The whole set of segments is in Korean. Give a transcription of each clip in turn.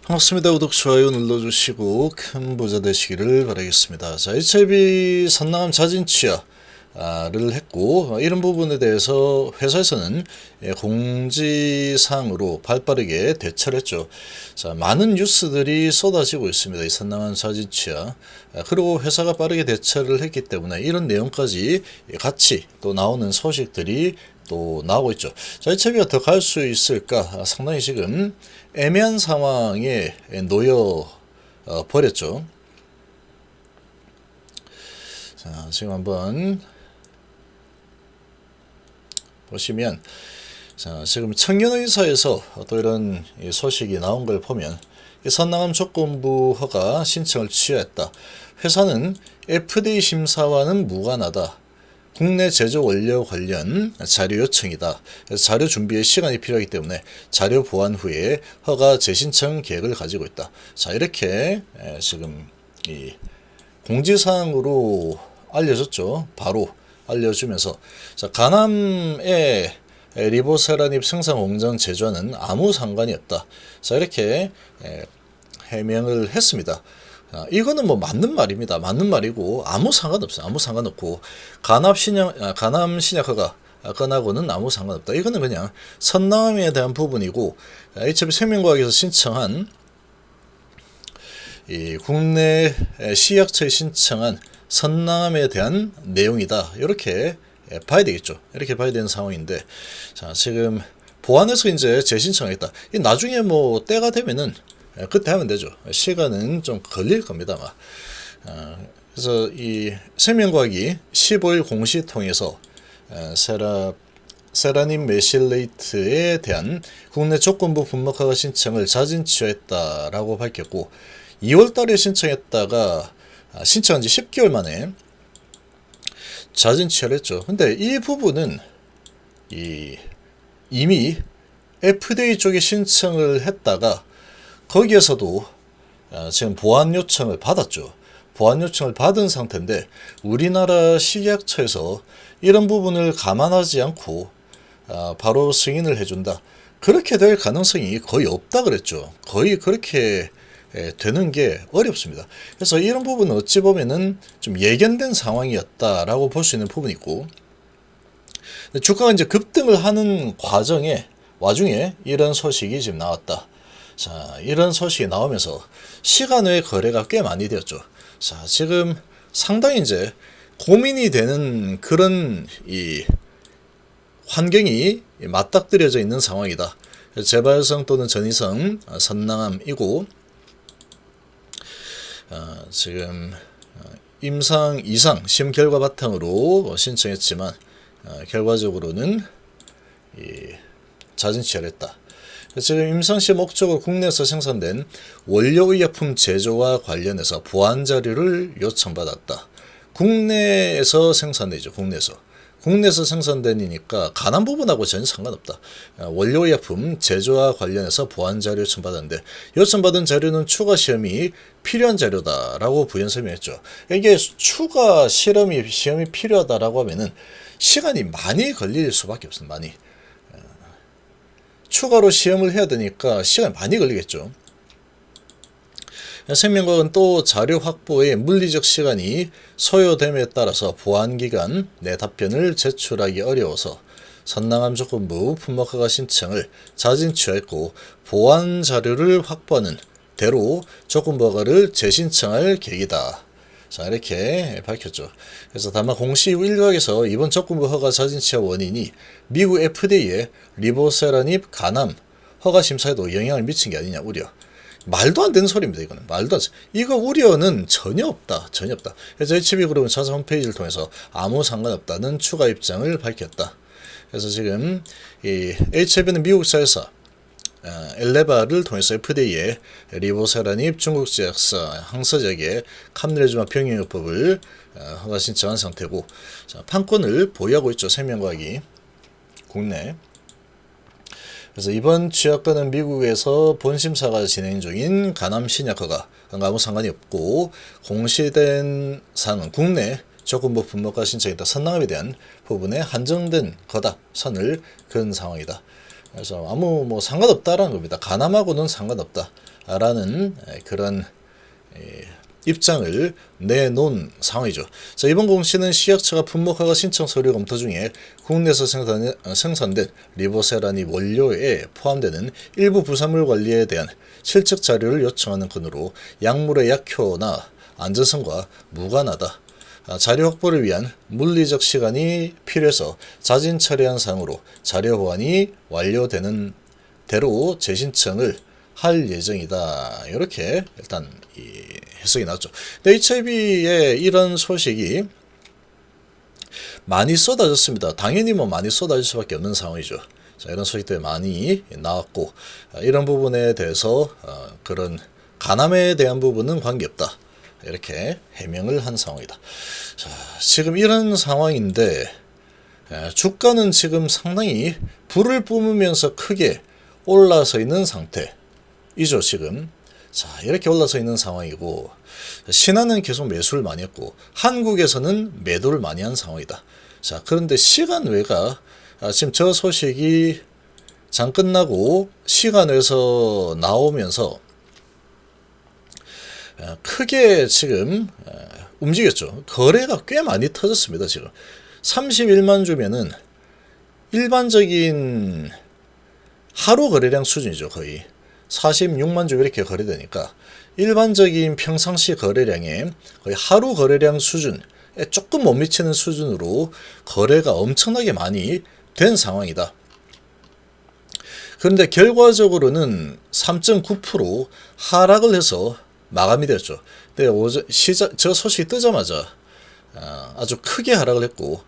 반갑습니다. 구독, 좋아요 눌러주시고 큰 부자 되시기를 바라겠습니다. 자, HIV 선낭암 자진 취하를 했고, 이런 부분에 대해서 회사에서는 공지사항으로 발빠르게 대처를 했죠. 자, 많은 뉴스들이 쏟아지고 있습니다. 이 선낭암 자진 취하. 그리고 회사가 빠르게 대처를 했기 때문에 이런 내용까지 같이 또 나오는 소식들이 또 나오고 있죠. 자, HIV가 더 갈 수 있을까? 상당히 지금 애매한 상황에 놓여 버렸죠. 자, 지금 한번 보시면, 자, 지금 청년의사에서 또 이런 소식이 나온 걸 보면, 이 선낭암 조건부 허가 신청을 취하했다. 회사는 FDA 심사와는 무관하다. 국내 제조 원료 관련 자료 요청이다. 자료 준비에 시간이 필요하기 때문에 자료 보완 후에 허가 재신청 계획을 가지고 있다. 자, 이렇게 지금 이 공지사항으로 알려줬죠. 바로 알려주면서, 자, 간암의 리보세라닙 생산 공정 제조와는 아무 상관이 없다. 자, 이렇게 해명을 했습니다. 이거는 뭐 맞는 말입니다. 맞는 말이고 아무 상관없어요. 아무 상관없고 간암 신약허가 건하고는 아무 상관없다. 이거는 그냥 선낭암에 대한 부분이고, HIV 생명과학에서 신청한 이 국내 시약처에 신청한 선낭암에 대한 내용이다. 이렇게 봐야 되겠죠. 이렇게 봐야 되는 상황인데, 자, 지금 보안해서 이제 재신청하겠다. 이 나중에 뭐 때가 되면은 그때 하면 되죠. 시간은 좀 걸릴 겁니다. 그래서 이 생명과학이 15일 공시 통해서 세라닌 메실레이트에 대한 국내 조건부 분목허가 신청을 자진 취하했다라고 밝혔고, 2월 달에 신청했다가 신청한 지 10개월 만에 자진 취하를 했죠. 근데 이 부분은 이미 FDA 쪽에 신청을 했다가 거기에서도 지금 보안 요청을 받았죠. 보안 요청을 받은 상태인데 우리나라 식약처에서 이런 부분을 감안하지 않고 바로 승인을 해준다. 그렇게 될 가능성이 거의 없다 그랬죠. 거의 그렇게 되는 게 어렵습니다. 그래서 이런 부분은 어찌 보면은 좀 예견된 상황이었다라고 볼 수 있는 부분이 있고, 주가가 이제 급등을 하는 와중에 이런 소식이 지금 나왔다. 자, 이런 소식이 나오면서 시간 외 거래가 꽤 많이 되었죠. 자, 지금 상당히 이제 고민이 되는 그런 이 환경이 맞닥뜨려져 있는 상황이다. 재발성 또는 전이성 선낭암이고, 지금 임상 이상 시험 결과 바탕으로 신청했지만 결과적으로는 자진 취하를 했다. 지금 임상시험 목적으로 국내에서 생산된 원료의약품 제조와 관련해서 보안 자료를 요청받았다. 국내에서 생산되죠. 국내에서 생산되니까 간암 부분하고 전혀 상관없다. 원료의약품 제조와 관련해서 보안 자료 요청받았는데, 요청받은 자료는 추가 시험이 필요한 자료다라고 부연 설명했죠. 이게 추가 시험이 필요하다라고 하면은 시간이 많이 걸릴 수밖에 없습니다. 많이. 추가로 시험을 해야 되니까 시간이 많이 걸리겠죠. 생명과학은 또 자료 확보에 물리적 시간이 소요됨에 따라서 보안기관 내 답변을 제출하기 어려워서 선낭암 조건부 분목허가 신청을 자진 취하했고, 보안 자료를 확보하는 대로 조건부 허가를 재신청할 계획이다. 자, 이렇게 밝혔죠. 그래서 다만 공시 이후 일각에서 이번 조건부 허가 자진 취하 원인이 미국 FDA의 리보세라닙 간암 허가 심사에도 영향을 미친 게 아니냐 우려. 말도 안 되는 소리입니다. 이거는 말도 안 돼. 이거 우려는 전혀 없다. 그래서 HB 그룹은 자사 홈페이지를 통해서 아무 상관없다는 추가 입장을 밝혔다. 그래서 지금 이 HB는 미국사에서 엘레바를 통해서 FDA의 리보세라닙 중국 제약사 항서제약의 카밀레주마 병용요법을 허가 신청한 상태고, 자, 판권을 보유하고 있죠. 생명과학이 국내. 그래서 이번 취약권은 미국에서 본심사가 진행 중인 간암 신약허가 아무 상관이 없고, 공시된 사항은 국내 조건부 분목허가 신청했다. 선낭암에 대한 부분에 한정된 거다. 선을 그은 상황이다. 그래서 아무 뭐 상관없다라는 겁니다. 간암하고는 상관없다. 라는 그런 입장을 내놓은 상황이죠. 자, 이번 공시는 시약처가 품목허가 신청 서류 검토 중에 국내에서 생산된 리보세라니 원료에 포함되는 일부 부산물 관리에 대한 실측 자료를 요청하는 건으로 약물의 약효나 안전성과 무관하다. 자료 확보를 위한 물리적 시간이 필요해서 자진 처리한 사항으로 자료 보완이 완료되는 대로 재신청을 할 예정이다. 이렇게 일단 해석이 나왔죠. 근데 HIV의 이런 소식이 많이 쏟아졌습니다. 당연히 뭐 많이 쏟아질 수밖에 없는 상황이죠. 자, 이런 소식들이 많이 나왔고, 이런 부분에 대해서 그런 간암에 대한 부분은 관계없다. 이렇게 해명을 한 상황이다. 자, 지금 이런 상황인데 주가는 지금 상당히 불을 뿜으면서 크게 올라서 있는 상태이죠. 지금 자, 이렇게 올라서 있는 상황이고, 신한은 계속 매수를 많이 했고 한국에서는 매도를 많이 한 상황이다. 자, 그런데 시간외가 지금 저 소식이 장 끝나고 시간외에서 나오면서 크게 지금 움직였죠. 거래가 꽤 많이 터졌습니다. 지금 31만 주면은 일반적인 하루 거래량 수준이죠. 거의 46만 주 이렇게 거래되니까 일반적인 평상시 거래량의 거의 하루 거래량 수준에 조금 못 미치는 수준으로 거래가 엄청나게 많이 된 상황이다. 그런데 결과적으로는 3.9% 하락을 해서 마감이 됐죠. 근데 저 소식이 뜨자마자 아주 크게 하락을 했고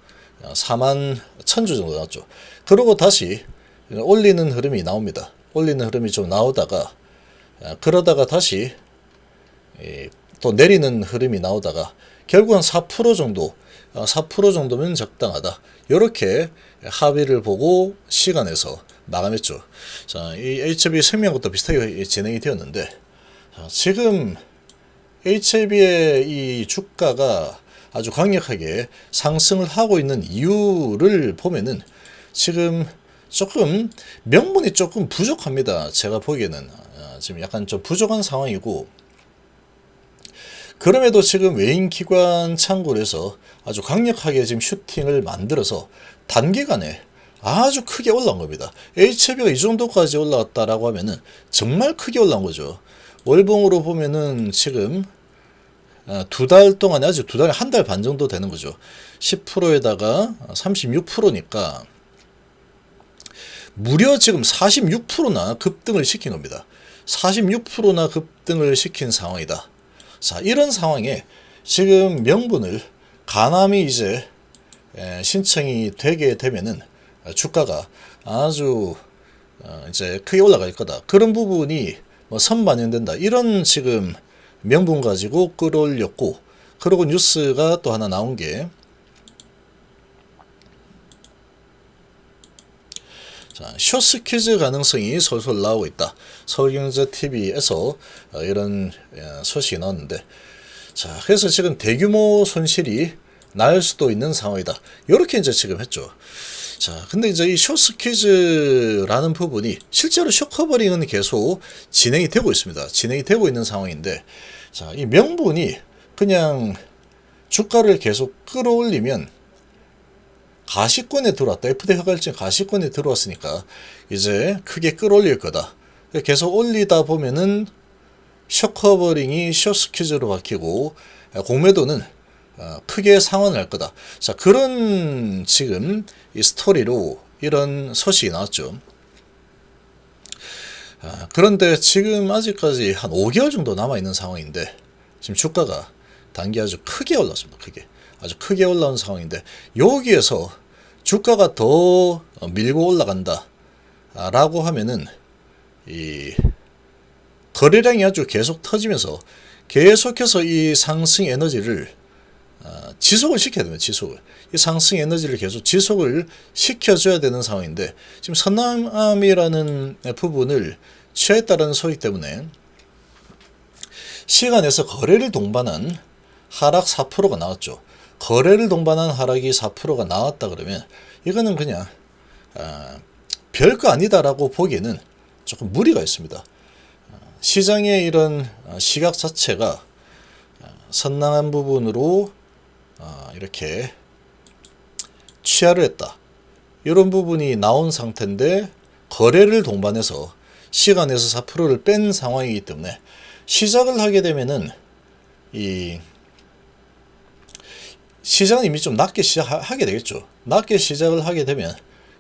4만 1000주 정도 나왔죠. 그러고 다시 올리는 흐름이 나옵니다. 올리는 흐름이 좀 나오다가 그러다가 다시 또 내리는 흐름이 나오다가 결국은 4% 정도 4% 정도면 적당하다. 이렇게 합의를 보고 시간에서 마감했죠. 자, 이 HIB 생명부터 비슷하게 진행이 되었는데, 지금 HIB의 이 주가가 아주 강력하게 상승을 하고 있는 이유를 보면은 지금 조금 명분이 조금 부족합니다. 제가 보기에는 지금 약간 좀 부족한 상황이고, 그럼에도 지금 외인 기관 창구를 해서 아주 강력하게 지금 슈팅을 만들어서 단기간에 아주 크게 올라온 겁니다. HIB가 이 정도까지 올라왔다라고 하면은 정말 크게 올라온 거죠. 월봉으로 보면은 지금 두 달 동안에 아직 두 달에 한 달 반 정도 되는 거죠. 10%에다가 36%니까 무려 지금 46%나 급등을 시킨 겁니다. 46%나 급등을 시킨 상황이다. 자, 이런 상황에 지금 명분을 간암이 이제 신청이 되게 되면은 주가가 아주 이제 크게 올라갈 거다. 그런 부분이 뭐 선반영된다. 이런 지금 명분 가지고 끌어올렸고, 그리고 뉴스가 또 하나 나온 게, 자, 숏스퀴즈 가능성이 솔솔 나오고 있다. 서울경제TV에서 이런 소식이 나왔는데, 자, 그래서 지금 대규모 손실이 날 수도 있는 상황이다. 이렇게 이제 지금 했죠. 자, 근데 이제 이 숏스퀴즈라는 부분이 실제로 숏커버링은 계속 진행이 되고 있습니다. 진행이 되고 있는 상황인데, 자, 이 명분이 그냥 주가를 계속 끌어올리면 가시권에 들어왔다. FD 허가일증 가시권에 들어왔으니까 이제 크게 끌어올릴 거다. 계속 올리다 보면은 숏커버링이 숏스퀴즈로 바뀌고 공매도는 크게 상환을 할 거다. 자, 그런 지금 이 스토리로 이런 소식이 나왔죠. 그런데 지금 아직까지 한 5개월 정도 남아있는 상황인데, 지금 주가가 단기 아주 크게 올랐습니다. 아주 크게 올라온 상황인데, 여기에서 주가가 더 밀고 올라간다 라고 하면은 이 거래량이 아주 계속 터지면서 계속해서 이 상승 에너지를 지속을 시켜야 됩니다. 이 상승 에너지를 계속 지속을 시켜줘야 되는 상황인데, 지금 선남이라는 부분을 취했다는 소식 때문에 시간에서 거래를 동반한 하락 4%가 나왔죠. 거래를 동반한 하락이 4%가 나왔다 그러면 이거는 그냥 별거 아니다라고 보기에는 조금 무리가 있습니다. 시장의 이런 시각 자체가 선량한 부분으로 이렇게 취하를 했다. 이런 부분이 나온 상태인데 거래를 동반해서 시간에서 4%를 뺀 상황이기 때문에 시작을 하게 되면은 이 시장은 이미 좀 낮게 시작하게 되겠죠. 낮게 시작을 하게 되면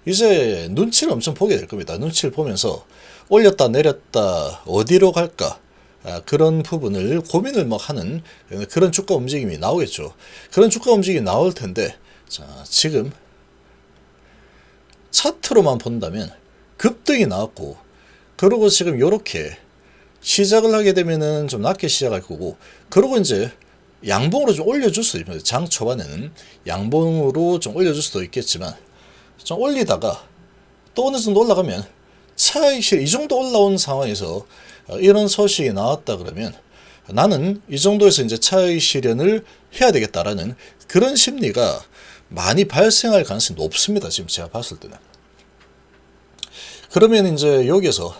이제 눈치를 엄청 보게 될 겁니다. 눈치를 보면서 올렸다 내렸다 어디로 갈까, 그런 부분을 고민을 막 하는 그런 주가 움직임이 나오겠죠. 그런 주가 움직임이 나올 텐데, 자, 지금 차트로만 본다면 급등이 나왔고, 그리고 지금 요렇게 시작을 하게 되면은 좀 낮게 시작할 거고, 그리고 이제 양봉으로 좀 올려줄 수도 있습니다. 장 초반에는 양봉으로 좀 올려줄 수도 있겠지만, 좀 올리다가 또 어느 정도 올라가면 차익실 이 정도 올라온 상황에서 이런 소식이 나왔다 그러면 나는 이 정도에서 이제 차익 실현을 해야 되겠다라는 그런 심리가 많이 발생할 가능성이 높습니다. 지금 제가 봤을 때는. 그러면 이제 여기에서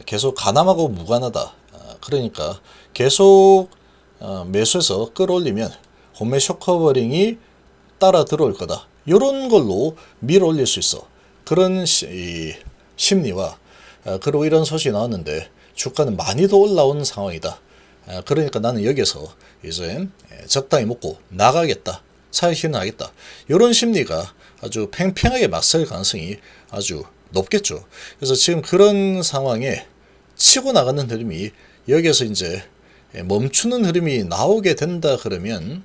계속 가남하고 무관하다. 그러니까 계속 매수해서 끌어올리면 혼매 쇼커버링이 따라 들어올 거다. 이런 걸로 밀어 올릴 수 있어. 그런 심리와 그리고 이런 소식이 나왔는데 주가는 많이 더 올라온 상황이다. 그러니까 나는 여기서 이제 적당히 먹고 나가겠다. 차익 실현하겠다. 이런 심리가 아주 팽팽하게 맞설 가능성이 아주 높겠죠. 그래서 지금 그런 상황에 치고 나가는 흐름이 여기에서 이제 멈추는 흐름이 나오게 된다 그러면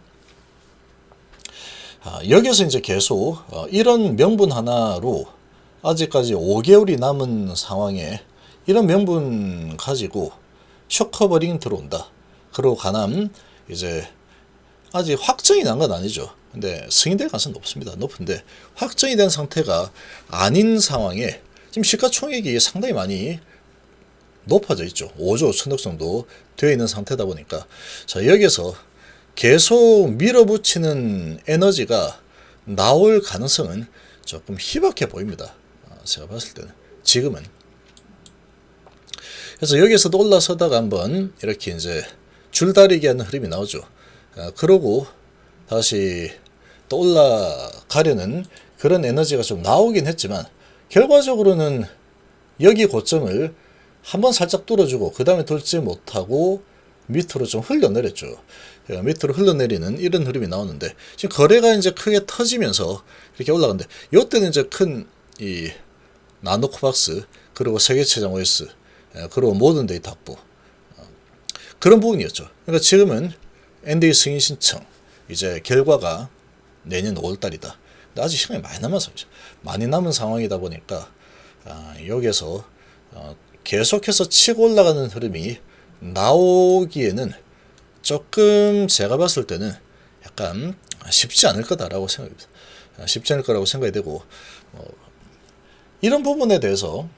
여기에서 이제 계속 이런 명분 하나로 아직까지 5개월이 남은 상황에 이런 명분 가지고 쇼커버링 들어온다. 그리고 가남 이제 아직 확정이 난 건 아니죠. 근데 승인될 가능성이 높습니다. 높은데 확정이 된 상태가 아닌 상황에 지금 시가총액이 상당히 많이 높아져 있죠. 5조 5천억 정도 되어 있는 상태다 보니까, 자, 여기서 계속 밀어붙이는 에너지가 나올 가능성은 조금 희박해 보입니다. 제가 봤을 때는 지금은. 그래서 여기서도 올라서다가 한번 이렇게 이제 줄다리기 하는 흐름이 나오죠. 그러고 다시 또 올라가려는 그런 에너지가 좀 나오긴 했지만 결과적으로는 여기 고점을 한번 살짝 뚫어주고 그 다음에 돌지 못하고 밑으로 좀 흘러내렸죠. 밑으로 흘러내리는 이런 흐름이 나오는데 지금 거래가 이제 크게 터지면서 이렇게 올라가는데 이때는 이제 큰 이 나노코박스 그리고 세계체장 OS 그리고 모든 데이터 확보 그런 부분이었죠. 그러니까 지금은 NDA 승인 신청 이제 결과가 내년 5월달이다. 근데 아직 시간이 많이 남은 상황이다 보니까 여기에서 계속해서 치고 올라가는 흐름이 나오기에는 조금 제가 봤을 때는 약간 쉽지 않을 거다라고 생각합니다. 쉽지 않을 거라고 생각이 되고 이런 부분에 대해서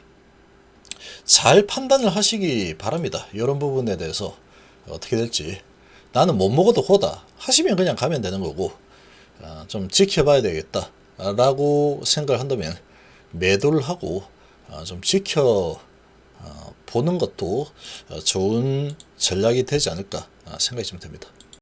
잘 판단을 하시기 바랍니다. 이런 부분에 대해서 어떻게 될지 나는 못 먹어도 고다 하시면 그냥 가면 되는 거고 좀 지켜봐야 되겠다 라고 생각을 한다면 매도를 하고 좀 지켜 보는 것도 좋은 전략이 되지 않을까 생각이 좀 듭니다.